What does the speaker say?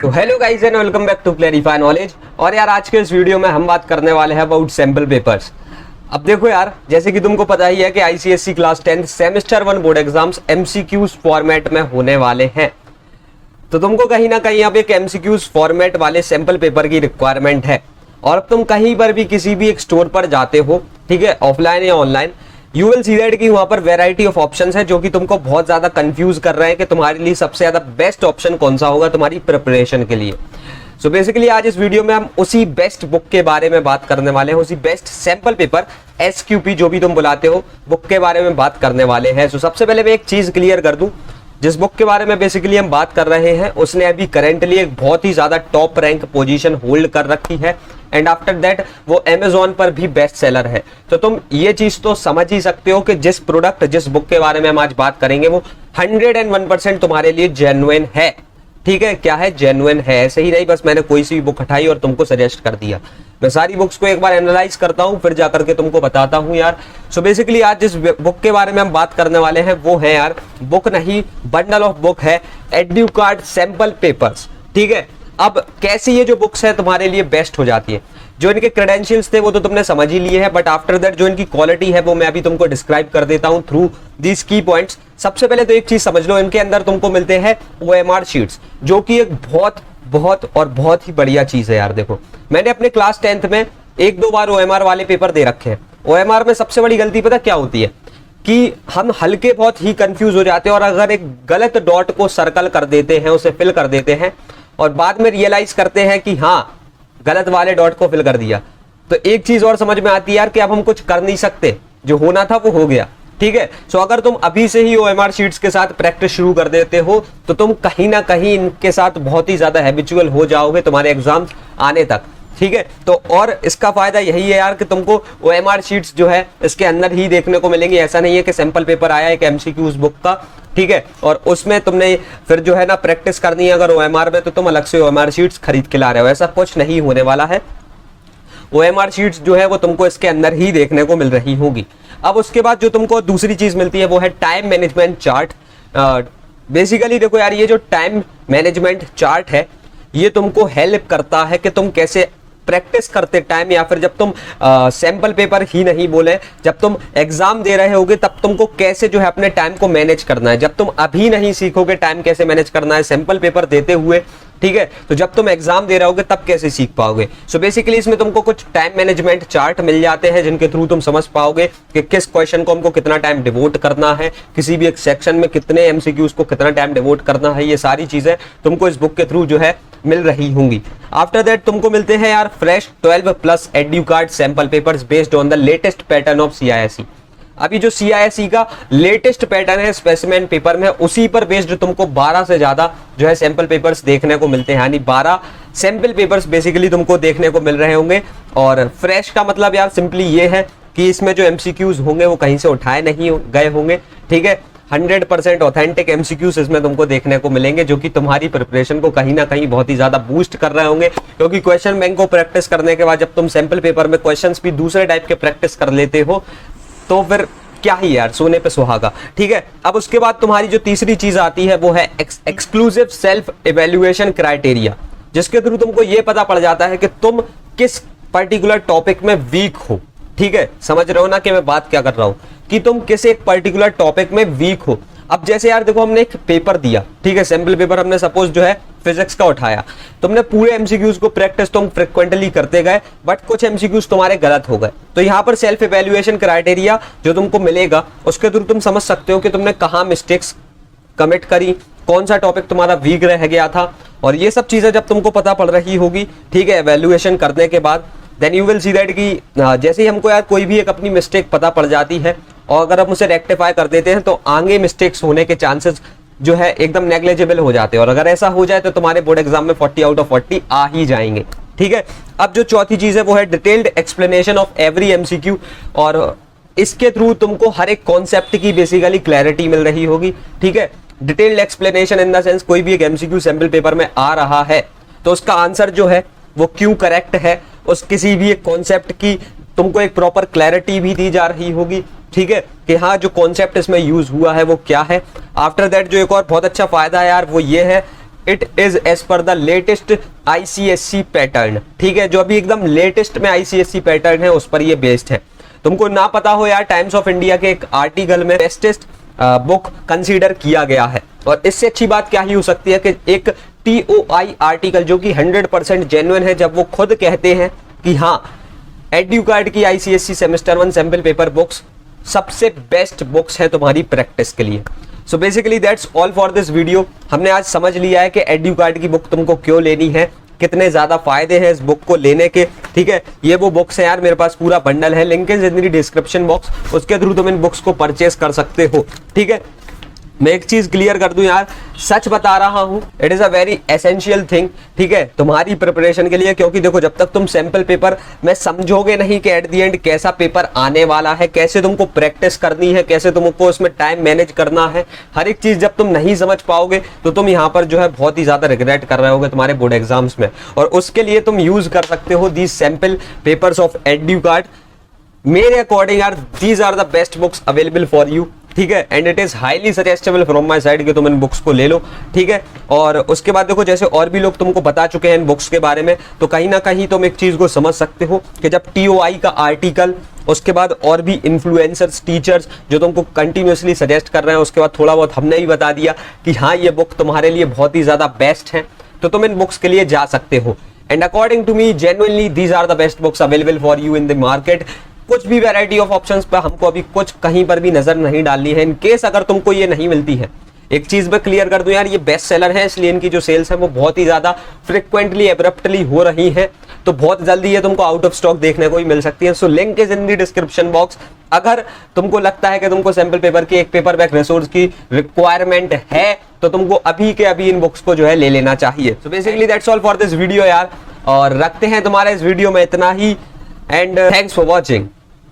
तो hello guys and welcome back to Clarify Knowledge. और यार आज के इस वीडियो में हम बात करने वाले हैं अबाउट सैंपल पेपर्स। अब देखो यार, जैसे कि तुमको पता ही है कि ICSE class 10 semester 1 board exams MCQs format में होने वाले हैं। तो तुमको कहीं ना कहीं अब एक एमसीक्यूज फॉर्मेट वाले सैंपल पेपर की रिक्वायरमेंट है। और अब तुम कहीं पर भी किसी भी एक स्टोर पर जाते हो, ठीक है, ऑफलाइन या online, you will see that कि वहां पर वेराइटी ऑफ ऑप्शंस है जो कि तुमको बहुत ज्यादा कंफ्यूज कर रहे हैं कि तुम्हारे लिए सबसे ज्यादा बेस्ट ऑप्शन कौन सा होगा तुम्हारी प्रिपरेशन के लिए। सो बेसिकली आज इस वीडियो में हम उसी बेस्ट बुक के बारे में बात करने वाले हैं, उसी बेस्ट सैंपल पेपर एसक्यूपी जो भी तुम बुलाते हो बुक के बारे में बात करने वाले हैं। सो सबसे पहले मैं एक चीज क्लियर कर दूं, जिस बुक के बारे में बेसिकली हम बात कर रहे हैं उसने अभी करेंटली एक बहुत ही ज्यादा टॉप रैंक पोजीशन होल्ड कर रखी है एंड आफ्टर दैट वो अमेज़न पर भी बेस्ट सेलर है। तो तुम ये चीज तो समझ ही सकते हो कि जिस प्रोडक्ट जिस बुक के बारे में हम आज बात करेंगे वो 101% तुम्हारे लिए जेन्युइन है। ठीक है, क्या है? जेन्युइन है। ऐसे ही नहीं बस मैंने कोई सी भी बुक हटाई और तुमको सजेस्ट कर दिया। मैं सारी बुक्स को एक बार एनालाइज करता हूं फिर जाकर के तुमको बताता हूं यार। सो बेसिकली आज जिस बुक के बारे में हम बात करने वाले हैं वो है यार, बुक नहीं बंडल ऑफ बुक है, एड्यूकार्ड सैंपल पेपर्स। ठीक है, अब कैसे ये जो बुक्स है तुम्हारे लिए बेस्ट हो जाती है। जो इनके क्रेडेंशियल्स थे वो तो तुमने समझ ही लिए हैं, बट आफ्टर दैट जो इनकी क्वालिटी है वो मैं अभी तुमको डिस्क्राइब कर देता हूं थ्रू दीज की पॉइंट्स। सबसे पहले तो एक चीज समझ लो, इनके अंदर तुमको मिलते हैं ओएमआर शीट्स, जो कि एक बहुत ही बढ़िया चीज है यार। देखो, मैंने अपने क्लास 10th में एक दो बार ओएमआर वाले पेपर दे रखे हैं। ओएमआर में सबसे बड़ी गलती पता क्या होती है कि हम हल्के बहुत ही कंफ्यूज हो जाते हैं और अगर एक गलत डॉट को सर्कल कर देते हैं, उसे फिल कर देते हैं और बाद में रियलाइज करते हैं कि हाँ गलत वाले डॉट को फिल कर दिया, तो एक चीज और समझ में आती है यार कि अब हम कुछ कर नहीं सकते, जो होना था वो हो गया। ठीक है, सो अगर तुम अभी से ही ओएमआर शीट्स के साथ प्रैक्टिस शुरू कर देते हो तो तुम कहीं ना कहीं इनके साथ बहुत ही ज्यादा हैबिचुअल हो जाओगे तुम्हारे एग्जाम्स आने तक। ठीक है, तो और इसका फायदा यही है यार कि तुमको ओएमआर शीट्स जो है इसके अंदर ही देखने को मिलेंगी। ऐसा नहीं है कि सैंपल पेपर आया एक एमसीक्यूज बुक का, ठीक है, और उसमें तुमने फिर जो है ना प्रैक्टिस करनी है अगर ओएमआर में, तो तुम अलग से ओएमआर शीट्स खरीद के ला रहे हो। ऐसा कुछ नहीं होने वाला है। ओएमआर शीट्स जो है वो तुमको इसके अंदर ही देखने को मिल रही होगी। अब उसके बाद जो तुमको दूसरी चीज मिलती है वो है टाइम मैनेजमेंट चार्ट। बेसिकली देखो यार, ये जो टाइम मैनेजमेंट चार्ट है ये तुमको हेल्प करता है कि तुम कैसे प्रैक्टिस करते टाइम, या फिर जब तुम सैंपल पेपर ही नहीं बोले, जब तुम एग्जाम दे रहे होगे तब तुमको कैसे जो है अपने टाइम को मैनेज करना है। जब तुम अभी नहीं सीखोगे टाइम कैसे मैनेज करना है सैंपल पेपर देते हुए, ठीक है, तो जब तुम एग्जाम दे रहे होगे तब कैसे सीख पाओगे। सो बेसिकली इसमें तुमको कुछ टाइम मैनेजमेंट चार्ट मिल जाते हैं जिनके थ्रू तुम समझ पाओगे कि किस क्वेश्चन को हमको कितना टाइम डिवोट करना है, किसी भी एक सेक्शन में कितने एमसीक्यूज को कितना टाइम डिवोट करना है। ये सारी चीजें तुमको इस बुक के थ्रू जो है मिल रही होंगी। आफ्टर दैट तुमको मिलते हैं यार fresh 12+ Educard sample papers based on the latest pattern of CISE. अभी जो सीआईएसई का लेटेस्ट पैटर्न है स्पेसिमेन पेपर में, उसी पर बेस्ड तुमको 12 से ज्यादा जो है सैंपल पेपर्स देखने को मिलते हैं, यानी 12 सैंपल पेपर्स बेसिकली तुमको देखने को मिल रहे होंगे। और फ्रेश का मतलब यार सिंपली ये है कि इसमें जो एमसीक्यूज होंगे वो कहीं से उठाए नहीं गए होंगे। ठीक है, 100% ऑथेंटिक एमसीक्यूज इसमें तुमको देखने को मिलेंगे जो कि तुम्हारी प्रिपरेशन को कहीं ना कहीं बहुत ही ज्यादा बूस्ट कर रहे होंगे। क्योंकि क्वेश्चन बैंक को प्रैक्टिस करने के बाद जब तुम सैंपल पेपर में क्वेश्चंस भी दूसरे टाइप के प्रैक्टिस कर लेते हो तो फिर क्या ही यार, सोने पे सुहागा। ठीक है, अब उसके बाद तुम्हारी जो तीसरी चीज आती है वो है एक्सक्लूसिव सेल्फ इवैल्यूएशन क्राइटेरिया, जिसके थ्रू तुमको ये पता पड़ जाता है कि तुम किस पर्टिकुलर टॉपिक में वीक हो। ठीक है, समझ रहे हो ना कि मैं बात क्या कर रहा हूं, कि तुम किस एक पर्टिकुलर टॉपिक में वीक हो। अब जैसे यार देखो, हमने एक पेपर दिया, ठीक है, सैंपल पेपर हमने सपोज जो है फिजिक्स का उठाया, तुमने पूरे एमसीक्यूज को प्रैक्टिस तुम फ्रिक्वेंटली करते गए, बट कुछ एमसीक्यूज तुम्हारे गलत हो गए। तो यहाँ पर सेल्फ इवैल्यूएशन क्राइटेरिया जो तुमको मिलेगा उसके थ्रू तुम समझ सकते हो कि तुमने कहाँ मिस्टेक्स कमिट करी, कौन सा टॉपिक तुम्हारा वीक रह गया था। और ये सब चीजें जब तुमको पता पड़ रही होगी, ठीक है, इवैल्यूएशन करने के बाद, then you will see that कि जैसे ही हमको यार कोई भी एक अपनी मिस्टेक पता पड़ जाती है और अगर हम उसे रेक्टिफाई कर देते हैं तो आगे मिस्टेक्स होने के चांसेस जो है एकदम नेग्लिजिबल हो जाते हैं। और अगर ऐसा हो जाए तो तुम्हारे बोर्ड एग्जाम में 40 आउट ऑफ 40 आ ही जाएंगे। ठीक है, अब जो चौथी चीज है वो है detailed explanation of every MCQ, और इसके थ्रू तुमको हर एक कॉन्सेप्ट की बेसिकली क्लैरिटी मिल रही होगी। ठीक है, detailed explanation in the sense कोई भी एक एमसीक्यू सैंपल पेपर में आ रहा है तो उसका आंसर जो है वो क्यों करेक्ट है, उस किसी भी एक कॉन्सेप्ट की तुमको एक प्रॉपर क्लैरिटी भी दी जा रही होगी। ठीक है, कि हाँ जो कॉन्सेप्ट इसमें यूज हुआ है वो क्या है। आफ्टर दैट जो एक और बहुत अच्छा फायदा है यार वो ये है it is as per the latest ICSC pattern. ठीक है, जो अभी एकदम लेटेस्ट में आईसीएससी पैटर्न है उस पर ये बेस्ड है। तुमको ना पता हो यार, टाइम्स ऑफ इंडिया के एक आर्टिकल में बेस्टेस्ट बुक कंसीडर किया गया है। और इससे अच्छी बात क्या ही हो सकती है कि एक TOI आर्टिकल जो कि 100% जेन्युइन है, जब वो खुद कहते हैं कि हाँ एड्यूकार्ड की ICSC semester 1 sample paper books सबसे बेस्ट बुक्स है तुम्हारी प्रैक्टिस के लिए। So basically that's all for this video. हमने आज समझ लिया है कि एड्यूकार्ड की बुक तुमको क्यों लेनी है, कितने ज्यादा फायदे हैं इस बुक को लेने के। ठीक है, ये वो बुक्स है यार, मेरे पास पूरा बंडल है, link is in the description box, उसके थ्रू तुम इन बुक्स को परचेस कर सकते हो। ठीक है, मैं एक चीज क्लियर कर दूं यार, सच बता रहा हूं, it is a very essential thing. ठीक है, तुम्हारी प्रिपरेशन के लिए, क्योंकि देखो जब तक तुम सैंपल पेपर में समझोगे नहीं कि एट द एंड कैसा पेपर आने वाला है, कैसे तुमको प्रैक्टिस करनी है, कैसे तुमको उसमें टाइम मैनेज करना है, हर एक चीज जब तुम नहीं समझ पाओगे तो तुम यहाँ पर जो है बहुत ही ज्यादा रिग्रेट कर रहे होगे तुम्हारे बोर्ड एग्जाम्स में। और उसके लिए तुम यूज कर सकते हो these sample papers of Educart. मेरे अकॉर्डिंग यार these are the best books available for you. ठीक है, and it is highly suggestable from my side कि तुम इन बुक्स को ले लो। ठीक है, और उसके बाद देखो जैसे और भी लोग तुमको बता चुके हैं इन बुक्स के बारे में, तो कहीं ना कहीं तुम एक चीज को समझ सकते हो कि जब TOI का आर्टिकल, उसके बाद और भी इन्फ्लुएंसर्स, टीचर्स जो तुमको कंटिन्यूसली सजेस्ट कर रहे हैं, उसके बाद थोड़ा बहुत हमने भी बता दिया कि हाँ ये बुक तुम्हारे लिए बहुत ही ज्यादा बेस्ट है, तो तुम इन बुक्स के लिए जा सकते हो। And according to me genuinely these are the best books available for you in the market. कुछ भी वैरायटी ऑफ ऑप्शंस पर हमको अभी कुछ कहीं पर भी नजर नहीं डालनी है। इन केस अगर तुमको ये नहीं मिलती है, एक चीज मैं क्लियर कर दूं यार, ये बेस्ट सेलर है, इसलिए इनकी जो सेल्स है वो बहुत ही ज्यादा फ्रिक्वेंटली एब्रप्टली हो रही है, तो बहुत जल्दी ये तुमको आउट ऑफ स्टॉक देखने को ही मिल सकती है। So link is in the description box. अगर तुमको लगता है कि तुमको सैंपल पेपर की एक पेपर बैक रिसोर्स की रिक्वायरमेंट है, तो तुमको अभी के अभी इन बुक्स को जो है ले लेना चाहिए। So basically that's all for this video यार, और रखते हैं तुम्हारे इस वीडियो में इतना ही, एंड थैंक्स फॉर वॉचिंग।